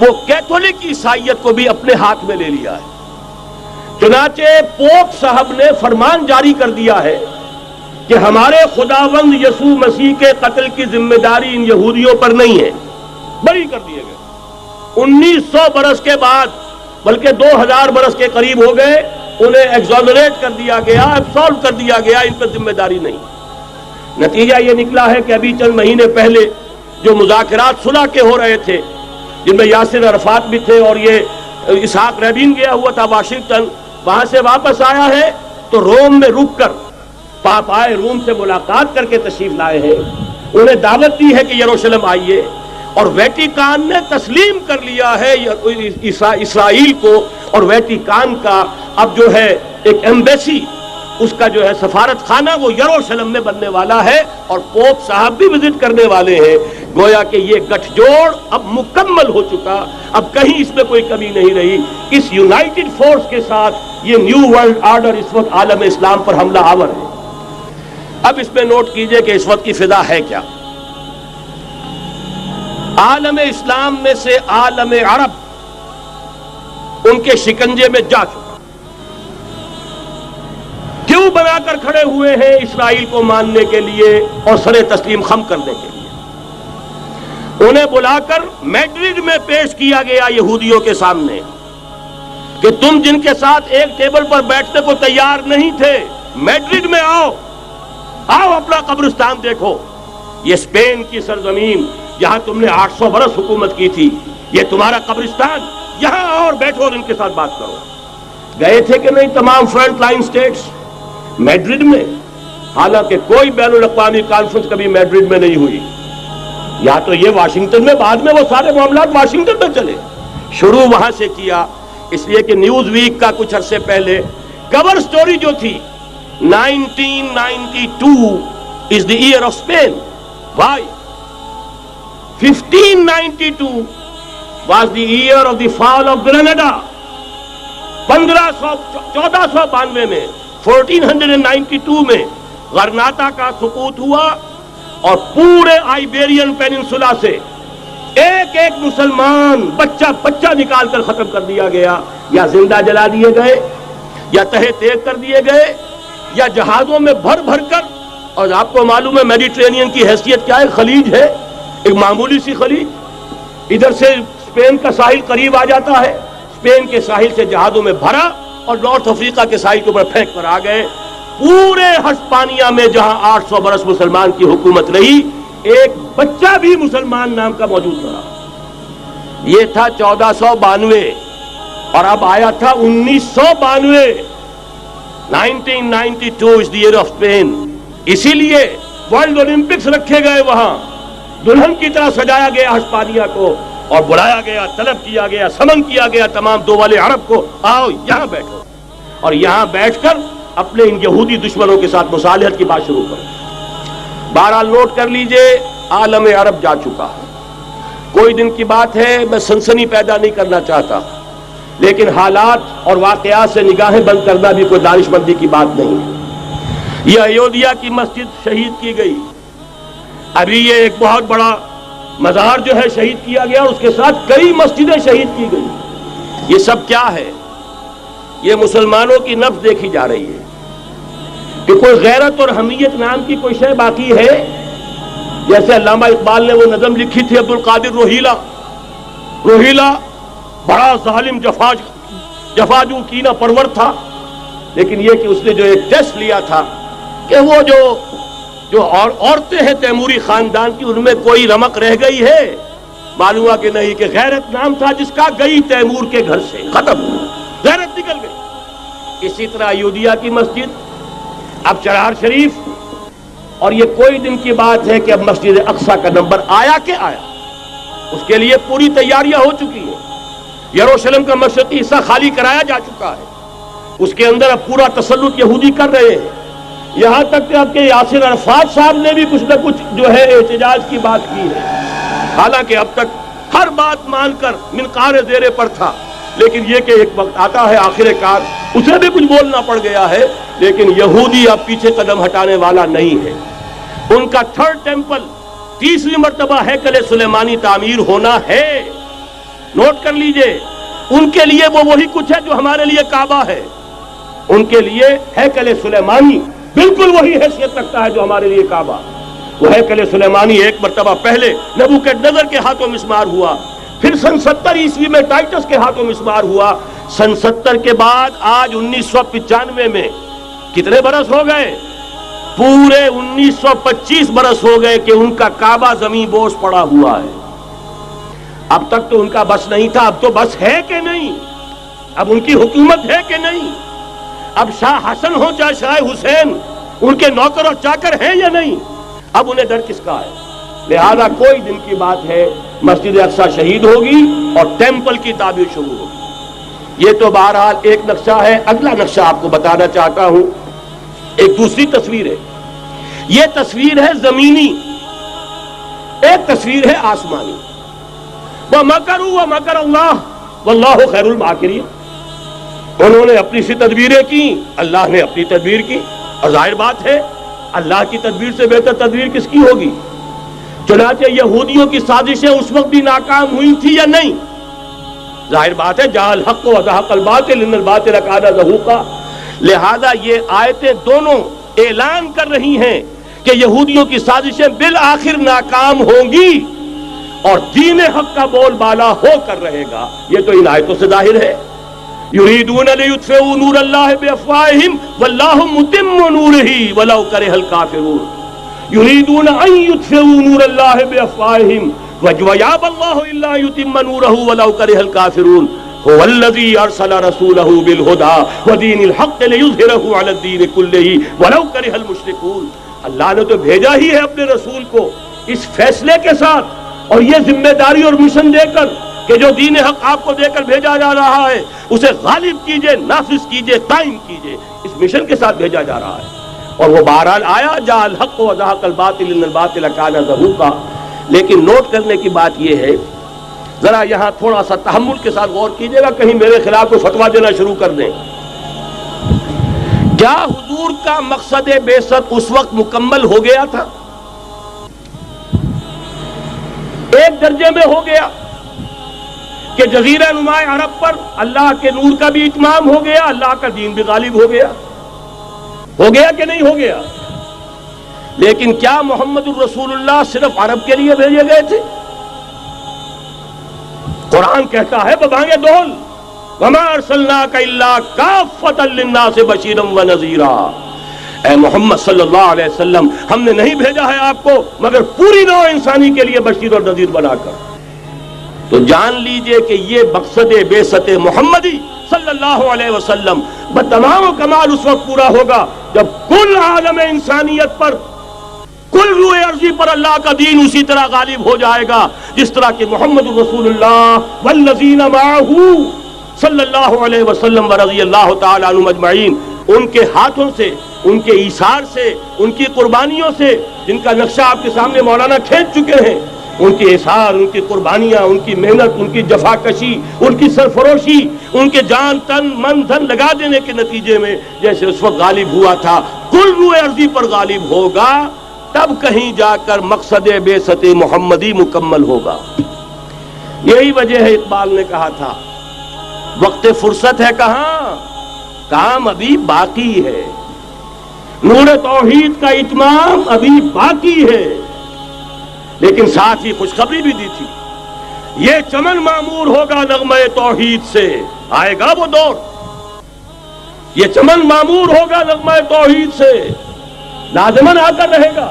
وہ کیتھولک عیسائیت کو بھی اپنے ہاتھ میں لے لیا ہے۔ چنانچہ پوپ صاحب نے فرمان جاری کر دیا ہے کہ ہمارے خداوند یسوع مسیح کے قتل کی ذمہ داری ان یہودیوں پر نہیں ہے، بری کر دیے گئے۔ 1900 برس کے بعد، بلکہ 2000 برس کے قریب ہو گئے، انہیں ایگزونریٹ کر دیا گیا، ایبسالو کر دیا گیا، ان پر ذمہ داری نہیں۔ نتیجہ یہ نکلا ہے کہ ابھی چند مہینے پہلے جو مذاکرات صلح کے ہو رہے تھے، جن میں یاسر عرفات بھی تھے اور یہ اسحاق رابین گیا ہوا تھا واشنگٹن، وہاں سے واپس آیا ہے تو روم میں رک کر پاپائے روم سے ملاقات کر کے تشریف لائے ہیں، انہیں دعوت دی ہے کہ یروشلم آئیے، اور ویٹیکان نے تسلیم کر لیا ہے اسرائیل کو، اور ویٹیکان کا اب جو ہے ایک ایمبیسی، اس کا جو ہے سفارت خانہ وہ یروشلم میں بننے والا ہے، اور پوپ صاحب بھی وزٹ کرنے والے ہیں۔ گویا کہ یہ گٹھ جوڑ اب مکمل ہو چکا، اب کہیں اس میں کوئی کمی نہیں رہی۔ اس یونائٹڈ فورس کے ساتھ یہ نیو ورلڈ آرڈر اس وقت عالم اسلام پر حملہ آور ہے۔ اب اس میں نوٹ کیجئے کہ اس وقت کی فضا ہے کیا۔ عالم اسلام میں سے عالم عرب ان کے شکنجے میں جا چکا، کیوں بنا کر کھڑے ہوئے ہیں اسرائیل کو ماننے کے لیے اور سر تسلیم خم کرنے کے لیے۔ انہیں بلا کر میڈرڈ میں پیش کیا گیا یہودیوں کے سامنے کہ تم جن کے ساتھ ایک ٹیبل پر بیٹھنے کو تیار نہیں تھے، میڈرڈ میں آؤ، آؤ اپنا قبرستان دیکھو، یہ اسپین کی سرزمین جہاں تم نے 800 برس حکومت کی تھی، یہ تمہارا قبرستان، یہاں آؤ اور بیٹھو اور ان کے ساتھ بات کرو۔ گئے تھے کہ نہیں تمام فرنٹ لائن سٹیٹس میڈرڈ میں؟ حالانکہ کوئی بین الاقوامی کانفرنس کبھی میڈرڈ میں نہیں ہوئی، یا تو یہ واشنگٹن میں، بعد میں وہ سارے معاملات واشنگٹن میں چلے، شروع وہاں سے کیا۔ اس لیے کہ نیوز ویک کا کچھ عرصے پہلے کور سٹوری جو تھی 1992 is the year of Spain. Why? 1592 was the year of the fall of Granada. 1492 میں 1492 میں غرناطہ کا سقوط ہوا، اور پورے آئیبیرین پیننسولا سے ایک ایک مسلمان بچہ نکال کر ختم کر دیا گیا، یا زندہ جلا دیے گئے، یا تہہ تیگ کر دیے گئے، یا جہازوں میں بھر بھر کر۔ اور آپ کو معلوم ہے میڈیٹرینین کی حیثیت کیا ہے، خلیج ہے، ایک معمولی سی خلیج، ادھر سے اسپین کا ساحل قریب آ جاتا ہے، اسپین کے ساحل سے جہازوں میں بھرا اور نارتھ افریقہ کے ساحل کے اوپر پھینک کر آ گئے۔ پورے ہسپانیہ میں جہاں 800 برس مسلمان کی حکومت رہی، ایک بچہ بھی مسلمان نام کا موجود رہا۔ یہ تھا 1492، اور اب آیا تھا 1992۔ 1992 is the year of Spain۔ اسی لیے ورلڈ اولمپکس رکھے گئے، وہاں دلہن کی طرح سجایا گیا ہسپانیہ کو، اور بلایا گیا، طلب کیا گیا، سمن کیا گیا تمام دول عرب کو، آؤ یہاں بیٹھو، اور یہاں بیٹھ کر اپنے ان یہودی دشمنوں کے ساتھ مصالحت کی بات شروع کرو۔ بہرحال نوٹ کر لیجئے، عالم عرب جا چکا ہے۔ کوئی دن کی بات ہے، میں سنسنی پیدا نہیں کرنا چاہتا، لیکن حالات اور واقعات سے نگاہیں بند کرنا بھی کوئی دانش مندی کی بات نہیں ہے۔ یہ ایودھیا کی مسجد شہید کی گئی، ابھی یہ ایک بہت بڑا مزار جو ہے شہید کیا گیا، اور اس کے ساتھ کئی مسجدیں شہید کی گئی۔ یہ سب کیا ہے؟ یہ مسلمانوں کی نفس دیکھی جا رہی ہے کہ کوئی غیرت اور حمیت نام کی کوئی شے باقی ہے؟ جیسے علامہ اقبال نے وہ نظم لکھی تھی، عبدالقادر روہیلا بڑا ظالم جفاجو کینہ پرور تھا، لیکن یہ کہ اس نے جو ایک ٹیسٹ لیا تھا کہ وہ جو عورتیں ہیں تیموری خاندان کی، ان میں کوئی رمق رہ گئی ہے؟ معلوم ہوا کہ نہیں، کہ غیرت نام تھا جس کا گئی تیمور کے گھر سے، ختم، غیرت نکل گئی۔ اسی طرح ایودھیا کی مسجد، اب چرار شریف، اور یہ کوئی دن کی بات ہے کہ اب مسجد اقصی کا نمبر آیا کہ آیا، اس کے لیے پوری تیاریاں ہو چکی ہیں۔ یروشلم کا مشرقی حصہ خالی کرایا جا چکا ہے، اس کے اندر اب پورا تسلط یہودی کر رہے ہیں، یہاں تک کہ اب کے یاسر عرفات صاحب نے بھی کچھ نہ کچھ جو ہے احتجاج کی بات کی ہے، حالانکہ اب تک ہر بات مان کر منقار زیرے پر تھا، لیکن یہ کہ ایک وقت آتا ہے آخر کار اسے بھی کچھ بولنا پڑ گیا ہے۔ لیکن یہودی اب پیچھے قدم ہٹانے والا نہیں ہے، ان کا تھرڈ ٹیمپل، تیسری مرتبہ ہیکل سلیمانی تعمیر ہونا ہے، نوٹ کر لیجئے، ان کے لیے وہ وہی کچھ ہے جو ہمارے لیے کعبہ ہے. ان کے لیے ہیکل سلیمانی بالکل وہی حیثیت رکھتا ہے جو ہمارے لیے کعبہ. وہ ہیکل سلیمانی ایک مرتبہ پہلے نبوکدنضر کے ہاتھوں مسمار ہوا، پھر سن 70 عیسوی میں ٹائٹس کے ہاتھوں مسمار ہوا. سن 70 کے بعد آج 1995 میں کتنے برس ہو گئے؟ پورے 1925 برس ہو گئے کہ ان کا کعبہ زمین بوس پڑا ہوا ہے. اب تک تو ان کا بس نہیں تھا، اب تو بس ہے کہ نہیں؟ اب ان کی حکومت ہے کہ نہیں؟ اب شاہ حسن ہو چاہے شاہ حسین، ان کے نوکر اور چاکر ہیں یا نہیں؟ اب انہیں ڈر کس کا ہے؟ لہذا کوئی دن کی بات ہے مسجد اقصیٰ شہید ہوگی اور ٹیمپل کی تعمیر شروع ہوگی. یہ تو بہرحال ایک نقشہ ہے. اگلا نقشہ آپ کو بتانا چاہتا ہوں، ایک دوسری تصویر ہے. یہ تصویر ہے زمینی، ایک تصویر ہے آسمانی. وَمَكَرُوا وَمَكَرَ اللَّهُ وَاللَّهُ خَيْرُ الْمَاكِرِينَ. انہوں نے اپنی سی تدبیریں کی، اللہ نے اپنی تدبیر کی، اور ظاہر بات ہے اللہ کی تدبیر سے بہتر تدبیر کس کی ہوگی؟ چنانچہ یہودیوں کی سازشیں اس وقت بھی ناکام ہوئی تھی یا نہیں؟ ظاہر بات ہے جاء الحق وزهق الباطل ان الباطل کان زہوقا. لہذا یہ آیتیں دونوں اعلان کر رہی ہیں کہ یہودیوں کی سازشیں بالآخر ناکام ہوں گی اور دین حق کا بول بالا ہو کر رہے گا. یہ تو ان آیتوں سے ظاہر ہے. یریدون لیطفئوا نور اللہ بافواہہم واللہ متم نورہ ولو کرہ الکافرون. یریدون ان یطفئوا نور اللہ بافواہہم ویابى اللہ الا یتم نورہ ولو کرہ الکافرون. هو الذی ارسل رسولہ بالہدی ودین الحق لیظہرہ علی الدین کلہ ولو کرہ المشرکون. اللہ نے تو بھیجا ہی ہے اپنے رسول کو اس فیصلے کے ساتھ اور یہ ذمہ داری اور مشن دے کر کہ جو دین حق آپ کو دے کر بھیجا جا رہا ہے اسے غالب کیجئے، نافذ کیجئے، قائم کیجئے. اس مشن کے ساتھ بھیجا جا رہا ہے اور وہ بہرحال آیا جاء الحق وزهق الباطل ان الباطل کان زہوقا. لیکن نوٹ کرنے کی بات یہ ہے، ذرا یہاں تھوڑا سا تحمل کے ساتھ غور کیجئے گا، کہیں میرے خلاف کوئی فتویٰ دینا شروع کر دیں. کیا حضور کا مقصد بعثت اس وقت مکمل ہو گیا تھا؟ ایک درجے میں ہو گیا کہ جزیرہ نما عرب پر اللہ کے نور کا بھی اتمام ہو گیا، اللہ کا دین بھی غالب ہو گیا. ہو گیا کہ نہیں ہو گیا؟ لیکن کیا محمد الرسول اللہ صرف عرب کے لیے بھیجے گئے تھے؟ قرآن کہتا ہے ببانگ دول وما ارسلناک الا کافۃ للناس بشیرا ونذیرا. اے محمد صلی اللہ علیہ وسلم، ہم نے نہیں بھیجا ہے آپ کو مگر پوری نوع انسانی کے لیے بشیر اور نذیر بنا کر. تو جان لیجئے کہ یہ مقصد بعثت محمدی صلی اللہ علیہ وسلم بتمام و کمال اس وقت پورا ہوگا جب کل عالم انسانیت پر، کل روئے ارضی پر اللہ کا دین اسی طرح غالب ہو جائے گا جس طرح کہ محمد رسول اللہ والذین معہ صلی اللہ علیہ وسلم ورضی اللہ تعالی عنہم اجمعین، ان کے ہاتھوں سے، ان کے ایثار سے، ان کی قربانیوں سے، جن کا نقشہ آپ کے سامنے مولانا کھینچ چکے ہیں، ان کے اثار، ان کی قربانیاں، ان کی محنت، ان کی جفا کشی، ان کی سرفروشی، ان کے جان تن من دھن لگا دینے کے نتیجے میں جیسے اس وقت غالب ہوا تھا کل روئے ارضی پر غالب ہوگا، تب کہیں جا کر مقصد بعثت محمدی مکمل ہوگا. یہی وجہ ہے اقبال نے کہا تھا وقت فرصت ہے کہاں، کام ابھی باقی ہے، نور توحید کا اتمام ابھی باقی ہے. لیکن ساتھ ہی خوشخبری بھی دی تھی، یہ چمن معمور ہوگا نغمہ توحید سے. آئے گا وہ دور، یہ چمن معمور ہوگا نغمہ توحید سے، لازماً آ کر رہے گا.